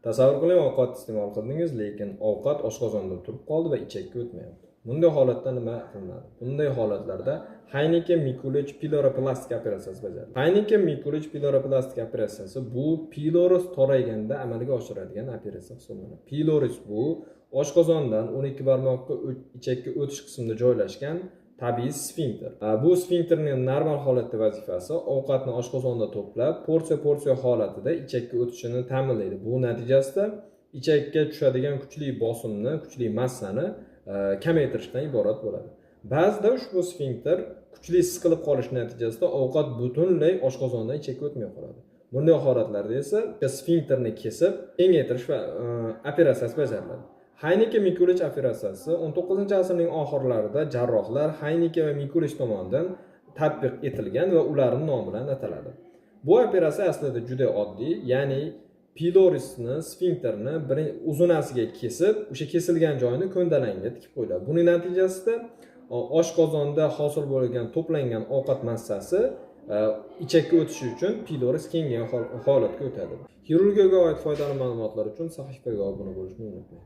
Tasavvur qiling, ovqat iste'mol qildingiz, lekin ovqat oshqozonda turib qoldi va ichakka o'tmayapti. Bunday holatda nima qilinadi? Bunday holatlarda Heineken Mikulich piloroplastik operatsiyasi bajariladi. Heineken Mikulich piloroplastik operatsiyasi bu piloris torayganda amalga oshiradigan operatsiya hisoblanadi. Piloris bu oshqozondan 12 barmoqqa ichakka o'tish qismida joylashgan tabiiy sfinkter. Bu sfinkterning normal holatda vazifasi ovqatni oshqozonda to'plab, porsiya holatida ichakka o'tishini ta'minlaydi. Bu natijasida ichakka tushadigan kuchli bosimni, kuchli massani kamaytirishdan iborat bo'ladi. Ba'zida ushbu sfinkter kuchli siqilib qolish natijasida ovqat butunlay oshqozondan ichakka o'tmay qoladi. Bunday holatlarda esa sfinkterni kesib, kengaytirish va operatsiyasi bajariladi. Heineken Mikulich operatsiyasi 19-asrning oxirlarida jarrohlar Heineken va Mikulich tomonidan tatbiq etilgan va ularning nomi bilan ataladi. Bu operatsiya aslida juda oddiy, ya'ni pilorisni, sfinkterni uzunasiga kesib, o'sha kesilgan joyini ko'ndalangga tikib qo'yiladi. Buning natijasida oshqozonda hosil bo'lgan to'plangan ovqat massasi ichakka o'tishi uchun piloris kengaygan holatga o'tadi. Xirurgiyaga oid foydali ma'lumotlar uchun sahifaga obuna bo'lishni unutmang.